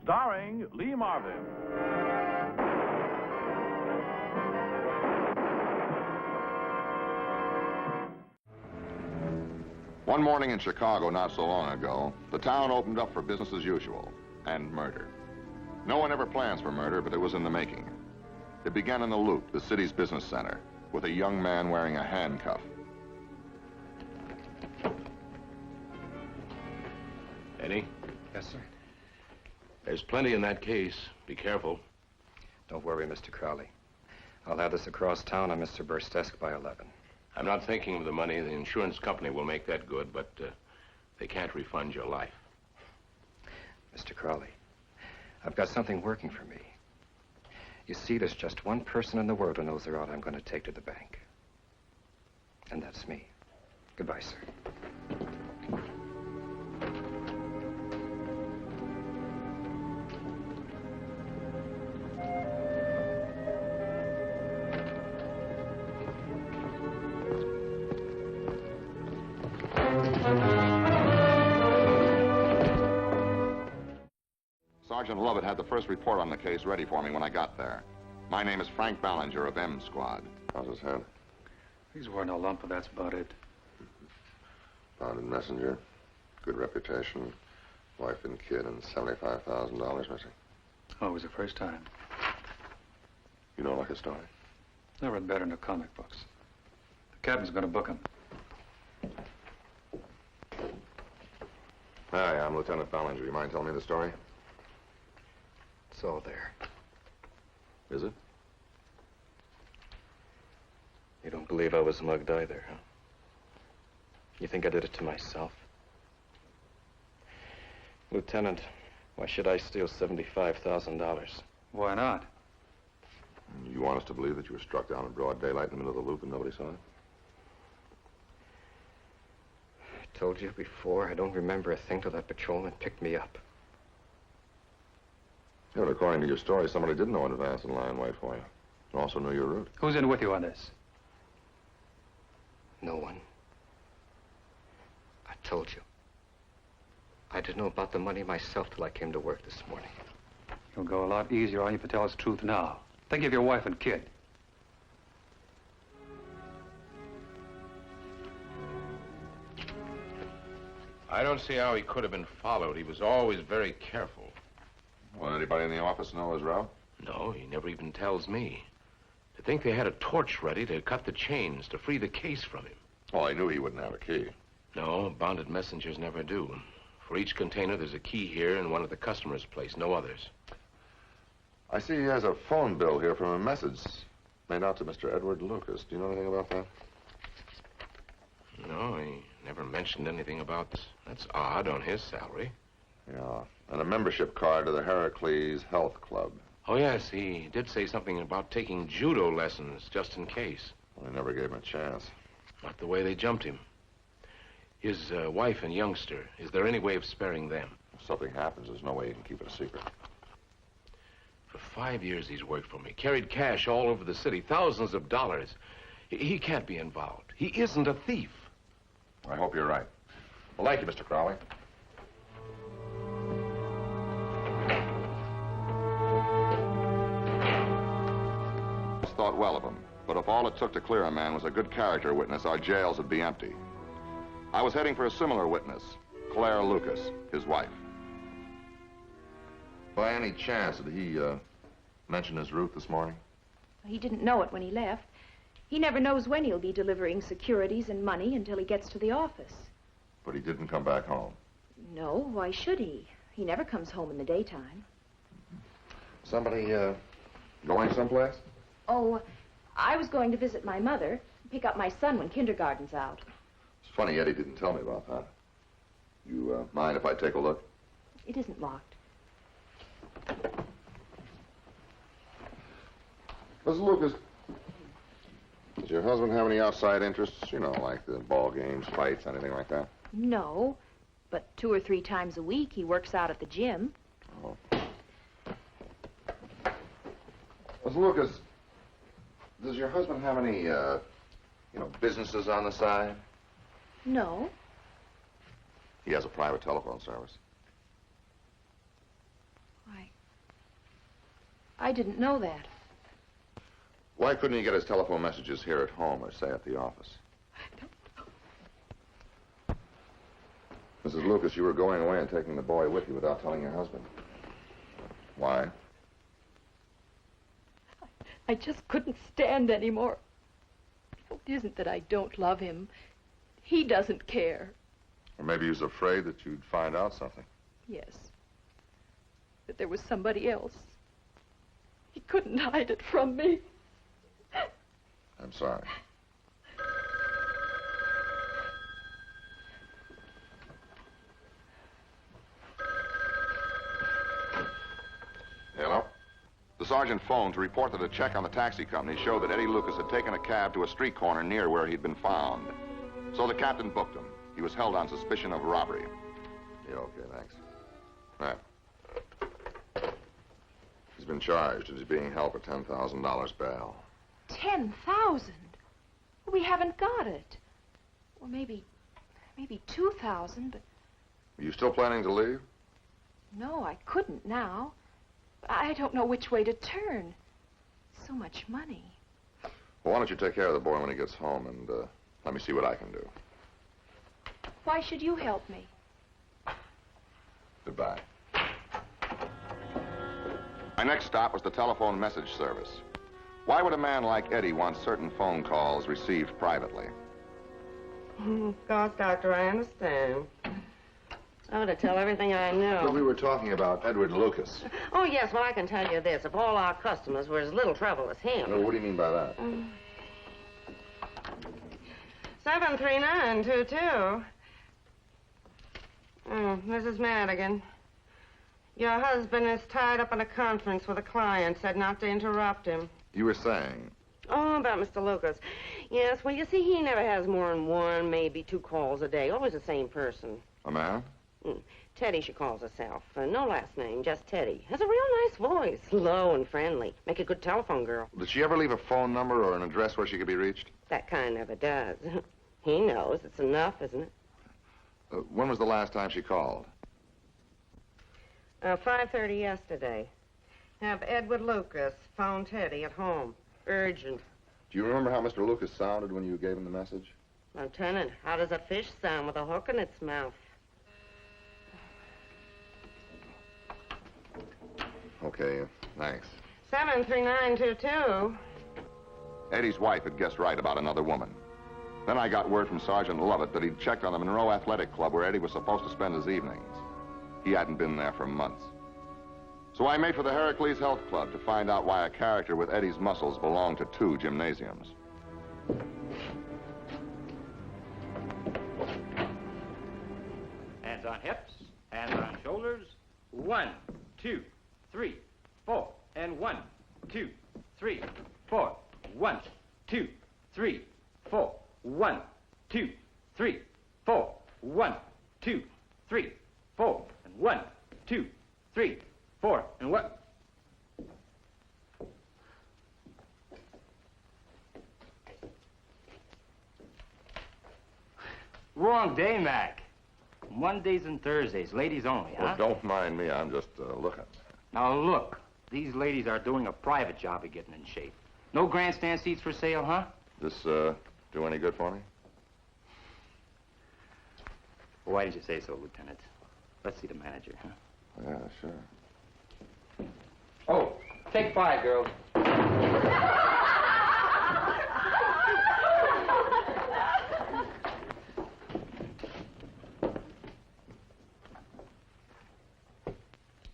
starring Lee Marvin. One morning in Chicago not so long ago, the town opened up for business as usual, and murder. No one ever plans for murder, but it was in the making. It began in the Loop, the city's business center, with a young man wearing a handcuff. Eddie? Yes, sir? There's plenty in that case. Be careful. Don't worry, Mr. Crowley. I'll have this across town on Mr. Burst's desk by 11. I'm not thinking of the money. The insurance company will make that good, but they can't refund your life. Mr. Crowley, I've got something working for me. You see, there's just one person in the world who knows the route I'm going to take to the bank. And that's me. Goodbye, sir. Sergeant Lovett had the first report on the case ready for me when I got there. My name is Frank Ballinger of M Squad. How's his head? He's wearing a lump, but that's about it. Bonded messenger. Good reputation. Wife and kid and $75,000 missing. Oh, it was the first time. You don't like his story? I read better in the comic books. The captain's gonna book him. Hi, I'm Lieutenant Ballinger. You mind telling me the story? It's all there. Is it? You don't believe I was mugged either, huh? You think I did it to myself? Lieutenant, why should I steal $75,000? Why not? You want us to believe that you were struck down in broad daylight in the middle of the Loop and nobody saw it? I told you before, I don't remember a thing till that patrolman picked me up. Yeah, but according to your story, somebody did know in advance and lie in wait for you. And also knew your route. Who's in with you on this? No one. I told you. I didn't know about the money myself till I came to work this morning. It'll go a lot easier on you if you tell us the truth now. Think of your wife and kid. I don't see how he could have been followed. He was always very careful. Well, anybody in the office know his route? No, he never even tells me. To think they had a torch ready to cut the chains, to free the case from him. Oh, I knew he wouldn't have a key. No, bonded messengers never do. For each container, there's a key here and one at the customer's place, no others. I see he has a phone bill here from a message made out to Mr. Edward Lucas. Do you know anything about that? No, he never mentioned anything about this. That's odd on his salary. Yeah, and a membership card to the Heracles Health Club. Oh, yes, he did say something about taking judo lessons, just in case. Well, I never gave him a chance. Not the way they jumped him. His wife and youngster, is there any way of sparing them? If something happens, there's no way you can keep it a secret. For 5 years he's worked for me, carried cash all over the city, thousands of dollars. He can't be involved. He isn't a thief. I hope you're right. Well, thank you, Mr. Crowley. Thought well of him, but if all it took to clear a man was a good character witness, our jails would be empty. I was heading for a similar witness, Claire Lucas, his wife. By any chance, did he mention his route this morning? He didn't know it when he left. He never knows when he'll be delivering securities and money until he gets to the office. But he didn't come back home. No, why should he? He never comes home in the daytime. Somebody going someplace? Oh, I was going to visit my mother, pick up my son when kindergarten's out. It's funny Eddie didn't tell me about that. You mind if I take a look? It isn't locked. Mrs. Lucas, does your husband have any outside interests? You know, like the ball games, fights, anything like that? No, but 2 or 3 times a week he works out at the gym. Oh. Mrs. Lucas, does your husband have any, businesses on the side? No. He has a private telephone service. Why, I didn't know that. Why couldn't he get his telephone messages here at home or, say, at the office? Mrs. Lucas, you were going away and taking the boy with you without telling your husband. Why? I just couldn't stand anymore. It isn't that I don't love him. He doesn't care. Or maybe he was afraid that you'd find out something. Yes. That there was somebody else. He couldn't hide it from me. I'm sorry. Hello? The sergeant phoned to report that a check on the taxi company showed that Eddie Lucas had taken a cab to a street corner near where he'd been found. So the captain booked him. He was held on suspicion of robbery. Yeah, okay, thanks. Right. He's been charged and he's being held for $10,000 bail. 10,000? We haven't got it. Or maybe 2,000, but Are you still planning to leave? no, I couldn't now. I don't know which way to turn. So much money. Well, why don't you take care of the boy when he gets home and let me see what I can do. Why should you help me? Goodbye. My next stop was the telephone message service. Why would a man like Eddie want certain phone calls received privately? Of course, Doctor, I understand. I ought to tell everything I know. But we were talking about Edward Lucas. Oh, yes, well, I can tell you this. If all our customers were as little trouble as him... Well, what do you mean by that? 73922. Mrs. Madigan. Your husband is tied up in a conference with a client, said not to interrupt him. You were saying... Oh, about Mr. Lucas. Yes, well, you see, he never has more than one, maybe 2 calls a day. Always the same person. A man? Teddy, she calls herself. No last name, just Teddy. Has a real nice voice. Low and friendly. Make a good telephone girl. Did she ever leave a phone number or an address where she could be reached? That kind never does. He knows. It's enough, isn't it? When was the last time she called? 5:30 yesterday. Have Edward Lucas phone Teddy at home. Urgent. Do you remember how Mr. Lucas sounded when you gave him the message? Lieutenant, how does a fish sound with a hook in its mouth? Okay, thanks. 73922. Eddie's wife had guessed right about another woman. Then I got word from Sergeant Lovett that he'd checked on the Monroe Athletic Club where Eddie was supposed to spend his evenings. He hadn't been there for months. So I made for the Heracles Health Club to find out why a character with Eddie's muscles belonged to 2 gymnasiums. Hands on hips, hands on shoulders. 1, 2, 3, 4. And 1, 2, 3, 4. 1, 2, 3, 4. 1, 2, 3, 4. 1, 2, 3, 4. And 1, 2, 3, 4. And what? Wrong day, Mac. Mondays and Thursdays, ladies only, huh? Well, don't mind me. I'm just looking. Now, look. These ladies are doing a private job of getting in shape. No grandstand seats for sale, huh? This do any good for me? Well, why didn't you say so, Lieutenant? Let's see the manager, huh? Yeah, sure. Oh, take 5, girls.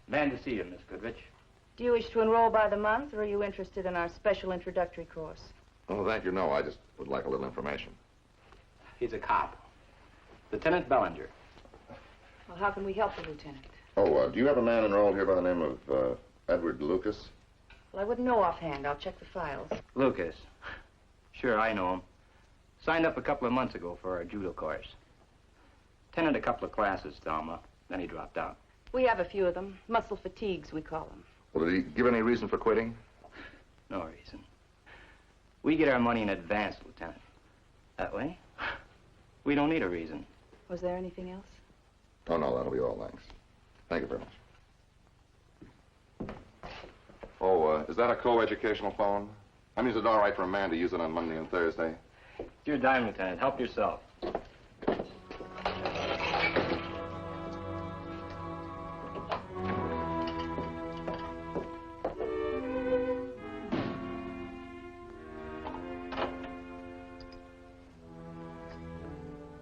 Glad to see you, Miss Goodrich. Do you wish to enroll by the month, or are you interested in our special introductory course? Oh, thank you. No, I just would like a little information. He's a cop. Lieutenant Ballinger. Well, how can we help you, Lieutenant? Oh, do you have a man enrolled here by the name of Edward Lucas? Well, I wouldn't know offhand. I'll check the files. Lucas. Sure, I know him. Signed up a couple of months ago for our judo course. Attended a couple of classes, Thelma. Then he dropped out. We have a few of them. Muscle fatigues, we call them. Well, did he give any reason for quitting? No reason. We get our money in advance, Lieutenant. That way, we don't need a reason. Was there anything else? Oh, no, that'll be all, thanks. Thank you very much. Oh, Is that a co-educational phone? I mean, is it all right for a man to use it on Monday and Thursday? It's your dime, Lieutenant. Help yourself.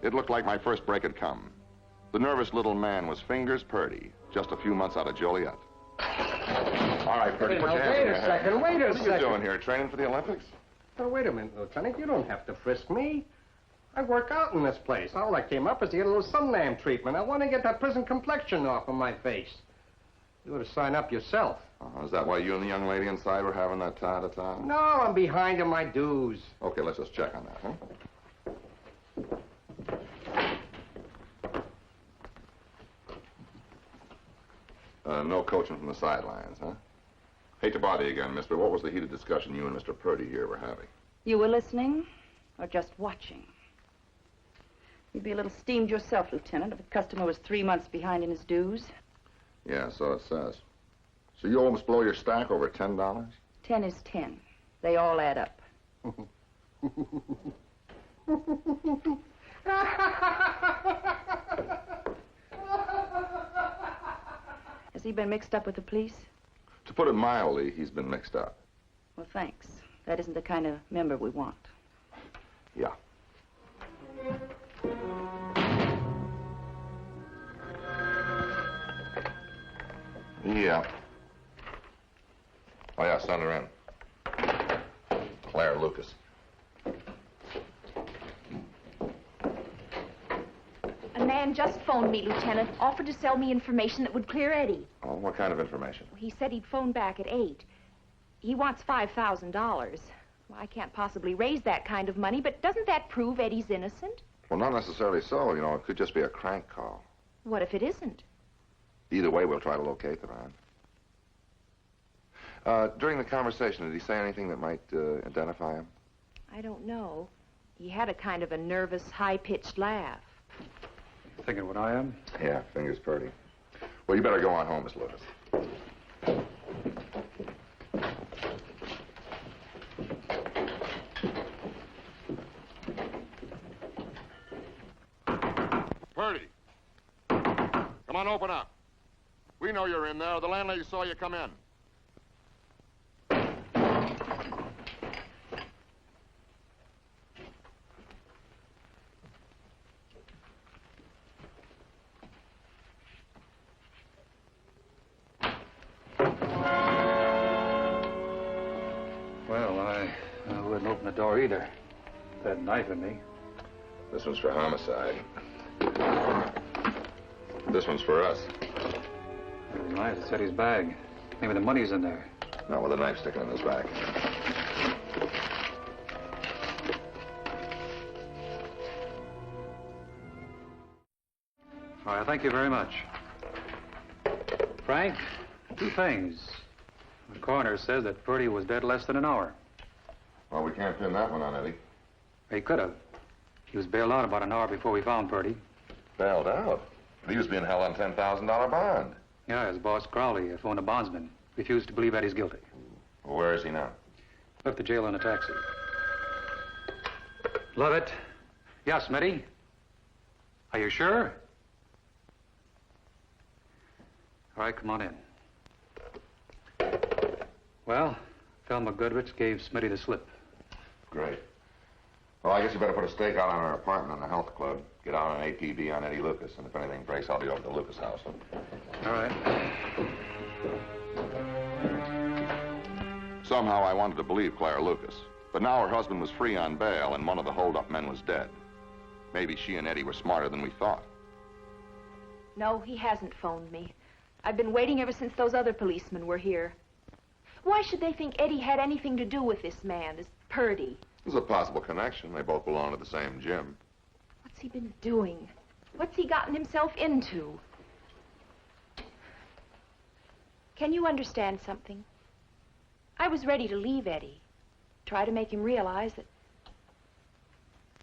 It looked like my first break had come. The nervous little man was Fingers Purdy, just a few months out of Joliet. All right, Purdy, put your hands in your head. Wait a What are you doing here, training for the Olympics? Oh, wait a minute, Lieutenant. You don't have to frisk me. I work out in this place. All I came up is to get a little sun-lamb treatment. I want to get that prison complexion off of my face. You ought to sign up yourself. Is that why you and the young lady inside were having that ta-ta-ta? No, I'm behind in my dues. Okay, let's just check on that, huh? No coaching from the sidelines, huh? Hate to bother you again, miss, but what was the heated discussion you and Mr. Purdy here were having? You were listening or just watching? You'd be a little steamed yourself, Lieutenant, if a customer was 3 months behind in his dues. Yeah, so it says. So you almost blow your stack over $10? 10 is 10. They all add up. Has he been mixed up with the police? To put it mildly, he's been mixed up. Well, thanks. That isn't the kind of member we want. Yeah. Yeah. Oh, yeah, send her in. Claire Lucas. A man just phoned me, Lieutenant. Offered to sell me information that would clear Eddie. Oh, what kind of information? He said he'd phone back at 8. He wants $5,000. Well, I can't possibly raise that kind of money, but doesn't that prove Eddie's innocent? Well, not necessarily so. You know, it could just be a crank call. What if it isn't? Either way, we'll try to locate the man. During the conversation, did he say anything that might identify him? I don't know. He had a kind of a nervous, high-pitched laugh. Thinking what I am? Yeah, Fingers Purdy. Well, you better go on home, Miss Lucas. Purdy. Come on, open up. We know you're in there. The landlady saw you come in. Well, I wouldn't open the door either. That knife in me. This one's for homicide. This one's for us. It was nice. It's Eddie's bag. Maybe the money's in there. Not with a knife sticking in his back. All right, thank you very much. Frank, 2 things. The coroner says that Purdy was dead less than an hour. Well, we can't pin that one on Eddie. He could have. He was bailed out about an hour before we found Purdy. Bailed out? But he was being held on $10,000 bond. Yeah, his boss, Crowley, a phoned a bondsman. Refused to believe Eddie's guilty. Well, where is he now? Left the jail in a taxi. Lovett. Yes, Smitty? Are you sure? All right, come on in. Well, Thelma Goodrich gave Smitty the slip. Great. Well, I guess you better put a stake out on our apartment in the health club. Get out an APB on Eddie Lucas, and if anything breaks, I'll be over to the Lucas house. All right. Somehow I wanted to believe Claire Lucas, but now her husband was free on bail, and one of the hold-up men was dead. Maybe she and Eddie were smarter than we thought. No, he hasn't phoned me. I've been waiting ever since those other policemen were here. Why should they think Eddie had anything to do with this man, this Purdy? There's a possible connection. They both belong to the same gym. What's he been doing? What's he gotten himself into? Can you understand something? I was ready to leave Eddie. Try to make him realize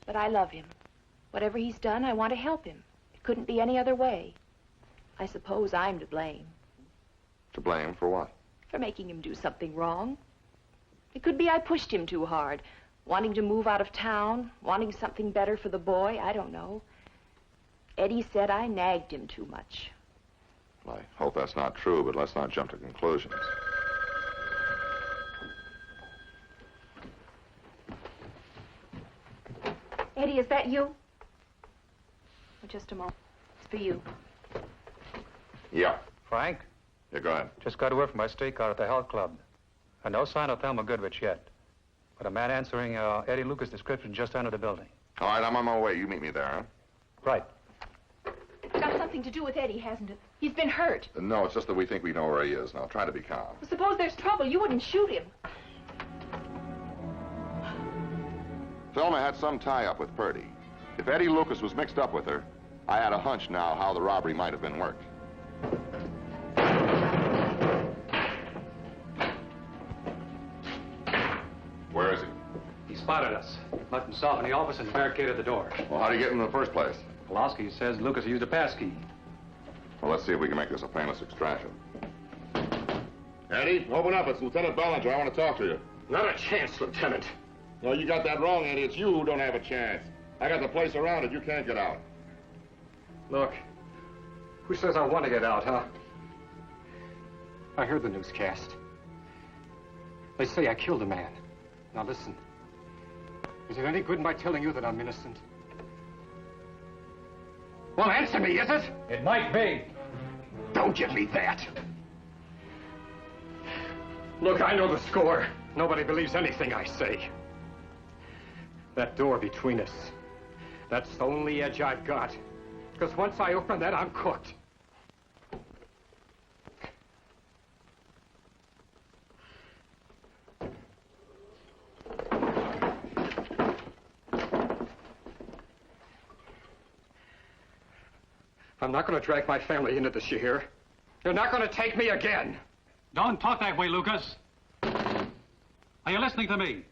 that I love him. Whatever he's done, I want to help him. It couldn't be any other way. I suppose I'm to blame. To blame for what? for making him do something wrong. It could be I pushed him too hard, wanting to move out of town, wanting something better for the boy, I don't know. Eddie said I nagged him too much. Well, I hope that's not true, but let's not jump to conclusions. Eddie, is that you? Oh, just a moment. It's for you. Yeah. Frank, Yeah, go ahead. just got word from my state car at the health club. And no sign of Thelma Goodrich yet. But a man answering Eddie Lucas' description just entered the building. All right, I'm on my way. You meet me there, huh? Right. It's got something to do with Eddie, hasn't it? He's been hurt. No, it's just that we think we know where he is. Now, try to be calm. Well, suppose there's trouble. You wouldn't shoot him. Thelma had some tie-up with Purdy. If Eddie Lucas was mixed up with her, I had a hunch now how the robbery might have been worked. Where is he? He spotted us. Left himself in the office and barricaded the door. Well, how did he get in the first place? Pulaski says Lucas used a passkey. Well, let's see if we can make this a painless extraction. Eddie, open up. It's Lieutenant Ballinger. I want to talk to you. Not a chance, Lieutenant. No, you got that wrong, Eddie. It's you who don't have a chance. I got the place surrounded. You can't get out. Look, who says I want to get out, huh? I heard the newscast. They say I killed a man. Now listen, is it any good my telling you that I'm innocent? Well, answer me, is it? It might be. Don't give me that. Look, I know the score. Nobody believes anything I say. That door between us, that's the only edge I've got. Because once I open that, I'm cooked. I'm not going to drag my family into this, you hear? You're not going to take me again. Don't talk that way, Lucas. Are you listening to me?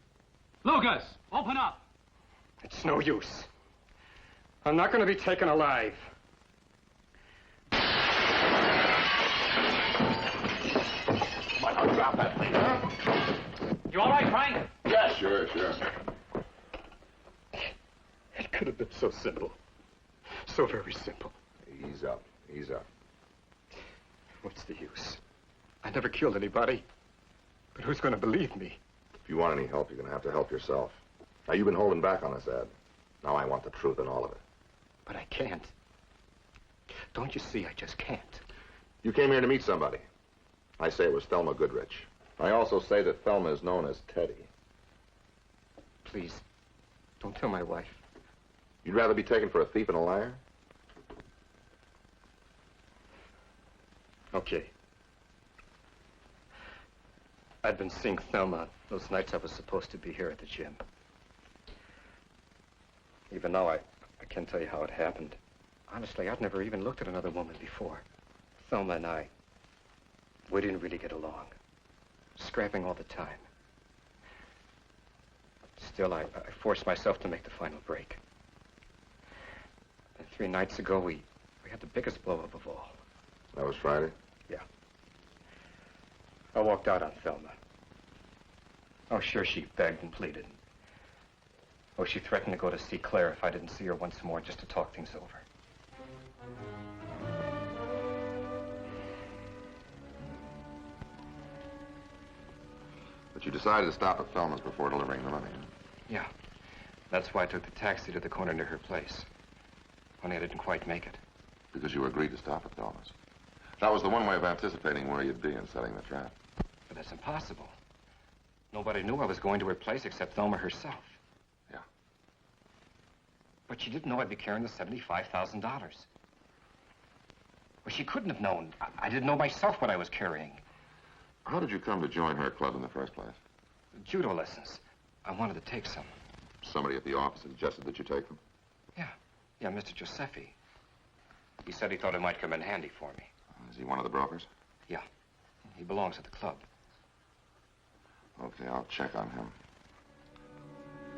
Lucas, open up. It's no use. I'm not going to be taken alive. Come on, now drop that thing, huh? You all right, Frank? Yeah, sure. It could have been so simple. So very simple. Ease up. What's the use? I never killed anybody. But who's going to believe me? If you want any help, you're going to have to help yourself. Now, you've been holding back on this, Ed. Now I want the truth in all of it. But I can't. Don't you see, I just can't. You came here to meet somebody. I say it was Thelma Goodrich. I also say that Thelma is known as Teddy. Please, don't tell my wife. You'd rather be taken for a thief and a liar? Okay. I'd been seeing Thelma those nights I was supposed to be here at the gym. Even now, I can't tell you how it happened. Honestly, I'd never even looked at another woman before. Thelma and I, we didn't really get along. Scrapping all the time. Still, I forced myself to make the final break. And 3 nights ago, we had the biggest blow-up of all. That was Friday? Yeah. I walked out on Thelma. Oh, sure, she begged and pleaded. Oh, she threatened to go to see Claire if I didn't see her once more just to talk things over. But you decided to stop at Thelma's before delivering the money. Yeah. That's why I took the taxi to the corner near her place. Only I didn't quite make it. Because you agreed to stop at Thelma's. That was the one way of anticipating where you'd be and setting the trap. But that's impossible. Nobody knew I was going to her place except Thelma herself. Yeah. But she didn't know I'd be carrying the $75,000. Well, she couldn't have known. I didn't know myself what I was carrying. How did you come to join her club in the first place? Judo lessons. I wanted to take some. Somebody at the office suggested that you take them? Yeah, Mr. Giuseppe. He said he thought it might come in handy for me. Is he one of the brokers? Yeah. He belongs at the club. Okay, I'll check on him.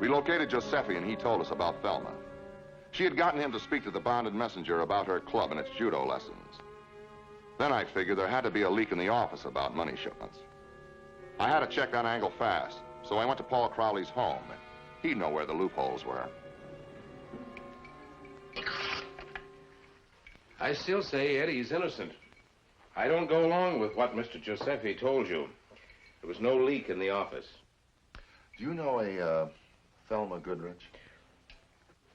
We located Giuseppe, and he told us about Thelma. She had gotten him to speak to the bonded messenger about her club and its judo lessons. Then I figured there had to be a leak in the office about money shipments. I had to check that angle fast, so I went to Paul Crowley's home. He'd know where the loopholes were. I still say Eddie's innocent. I don't go along with what Mr. Giuseppe told you. There was no leak in the office. Do you know a Thelma Goodrich?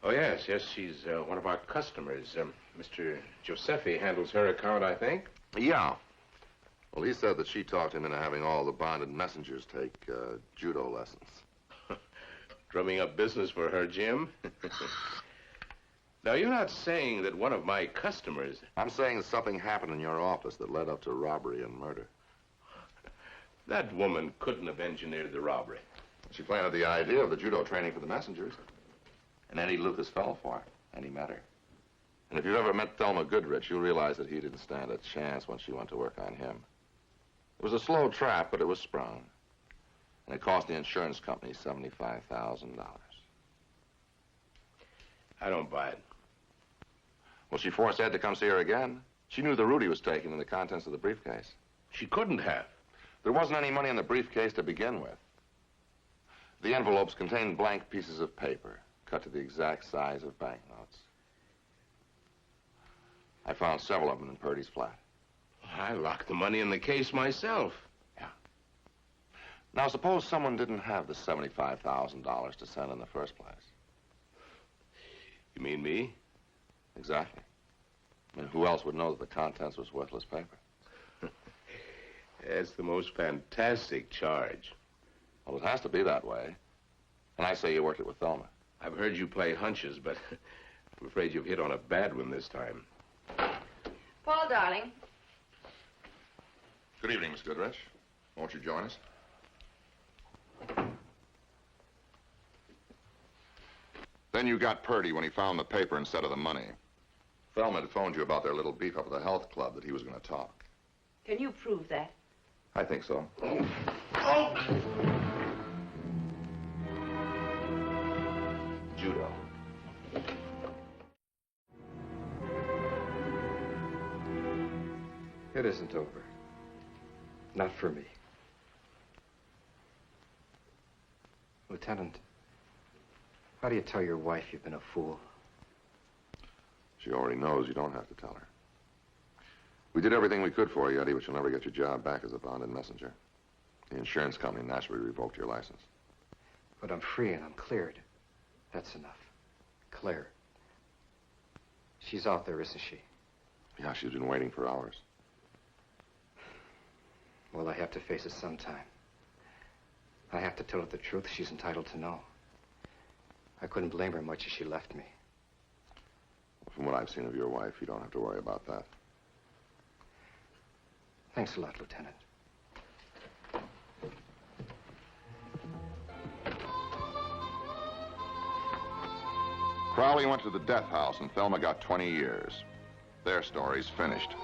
Oh, yes, she's one of our customers. Mr. Giuseppe handles her account, I think. Yeah. Well, he said that she talked him into having all the bonded messengers take judo lessons. Drumming up business for her, Jim. Now, you're not saying that one of my customers... I'm saying that something happened in your office that led up to robbery and murder. That woman couldn't have engineered the robbery. She planted the idea of the judo training for the messengers. And Eddie Lucas fell for it, and he met her. And if you've ever met Thelma Goodrich, you'll realize that he didn't stand a chance when she went to work on him. It was a slow trap, but it was sprung. And it cost the insurance company $75,000. I don't buy it. Well, she forced Ed to come see her again. She knew the route he was taking and the contents of the briefcase. She couldn't have. There wasn't any money in the briefcase to begin with. The envelopes contained blank pieces of paper, cut to the exact size of banknotes. I found several of them in Purdy's flat. I locked the money in the case myself. Yeah. Now, suppose someone didn't have the $75,000 to send in the first place. You mean me? Exactly. I mean, who else would know that the contents was worthless paper? That's the most fantastic charge. Well, it has to be that way. And I say you worked it with Thelma. I've heard you play hunches, but I'm afraid you've hit on a bad one this time. Paul, darling. Good evening, Miss Goodrich. Won't you join us? Then you got Purdy when he found the paper instead of the money. Thelma had phoned you about their little beef up at the health club that he was going to talk. Can you prove that? I think so. Judo. It isn't over. Not for me. Lieutenant, how do you tell your wife you've been a fool? She already knows. You don't have to tell her. We did everything we could for you, Eddie, but you'll never get your job back as a bonded messenger. The insurance company naturally revoked your license. But I'm free and I'm cleared. That's enough. Clear. She's out there, isn't she? Yeah, she's been waiting for hours. Well, I have to face it sometime. I have to tell her the truth she's entitled to know. I couldn't blame her much as she left me. From what I've seen of your wife, you don't have to worry about that. Thanks a lot, Lieutenant. Crowley went to the death house and Thelma got 20 years. Their story's finished.